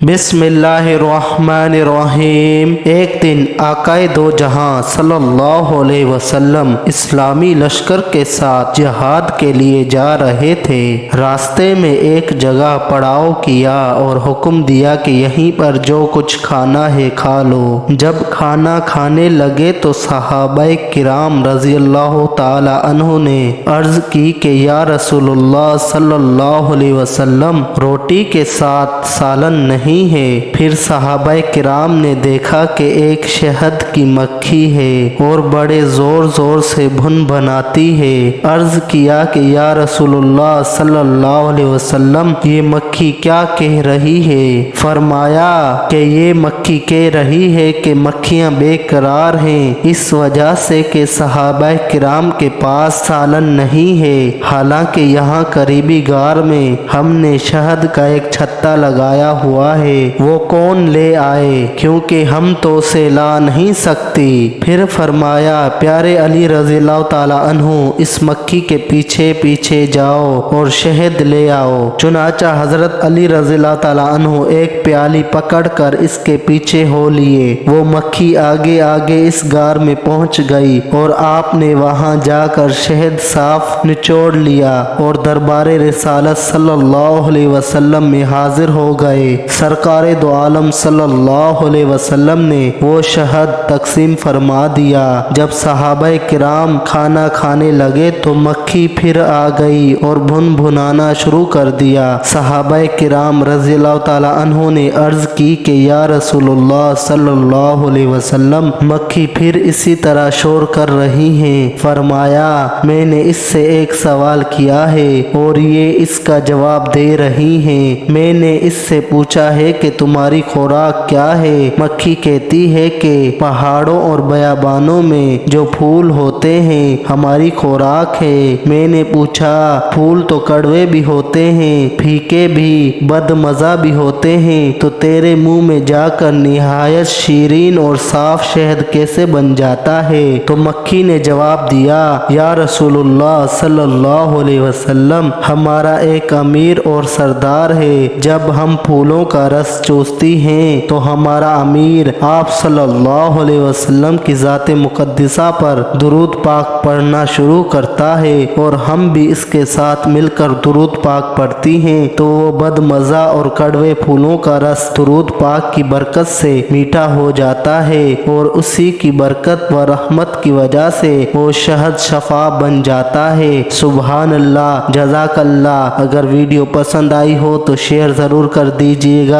बिस्मिल्लाहिर्रहमानिर्रहीम। एक दिन आकाए दो जहां सल्लल्लाहु अलैहि वसल्लम इस्लामी लश्कर के साथ जिहाद के लिए जा रहे थे। रास्ते में एक जगह पड़ाव किया और हुक्म दिया कि यहीं पर जो कुछ खाना है खा लो। जब खाना खाने लगे तो सहाबाए किराम रज़ियल्लाहु ताला अन्हु ने अर्ज की कि या रसूलुल्लाह सल्लल्लाहु अलैहि वसल्लम, रोटी के साथ सालन नहीं है। फिर सहाबाए किराम ने देखा कि एक शहद की मक्खी है और बड़े जोर जोर से भुन भुनाती है। अर्ज किया कि या रसूलुल्लाह सल्लल्लाहु अलैहि वसल्लम, ये मक्खी क्या कह रही है? फरमाया कि ये मक्खी कह रही है कि मक्खियां बेकरार हैं, इस वजह से कि सहाबाए किराम के पास सालन नहीं है। हालांकि यहाँ करीबी गार में हमने शहद का एक छत्ता लगाया हुआ है, वो कौन ले आए, क्योंकि हम तो उसे ला नहीं सकती। फिर फरमाया, प्यारे अली रज़ियल्लाहु ताला अन्हु, इस मक्खी के पीछे पीछे जाओ और शहद ले आओ। चुनाचा हजरत अली रज़ियल्लाहु ताला अन्हु एक प्याली पकड़कर इसके पीछे हो लिए। वो मक्खी आगे आगे इस गार में पहुंच गई और आपने वहां जाकर शहद साफ निचोड़ लिया और दरबारे रिसालत सल्लल्लाहु अलैहि वसल्लम में हाजिर हो गए। सरकारे दो आलम सल्लल्लाहु अलैहि वसल्लम ने वो शहद तकसीम फरमा दिया। जब सहाबाए किराम खाना खाने लगे तो मक्खी फिर आ गई और भुन भुनाना शुरू कर दिया। सहाबाए किराम रज़ियल्लाहु ताला अन्हु ने अर्ज की कि या रसूलुल्लाह सल्लल्लाहु अलैहि वसल्लम, मक्खी फिर इसी तरह शोर कर रही हैं। फरमाया, मैंने इससे एक सवाल किया है और ये इसका जवाब दे रही हैं। मैंने इससे पूछा है कि तुम्हारी खुराक क्या है? मक्खी कहती है कि पहाड़ों और बयाबानों में जो फूल होते हैं हमारी खुराक है। मैंने पूछा, फूल तो कड़वे भी होते हैं, फीके भी, बदमज़ा भी होते हैं, तो तेरे मुंह में जाकर निहायत शीरीन और साफ शहद कैसे बन जाता है? तो मक्खी ने जवाब दिया, या रसूलुल्लाह सल्लल्लाहु अलैहि वसल्लम, हमारा एक अमीर और सरदार है। जब हम फूलों का रस चूसती हैं तो हमारा अमीर आप सल्लल्लाहु अलैहि वसल्लम की ज़ात मुक़द्दसा पर दुरूद पाक पढ़ना शुरू करता है और हम भी इसके साथ मिलकर दुरूद पाक पढ़ती हैं, तो वो बदमज़ा और कड़वे फूलों का रस दुरूद पाक की बरकत से मीठा हो जाता है और उसी की बरकत व रहमत की वजह से वो शहद शफा बन जाता है। सुभान अल्लाह, जज़ाकल्लाह। अगर वीडियो पसंद आई हो तो शेयर ज़रूर कर दीजिएगा।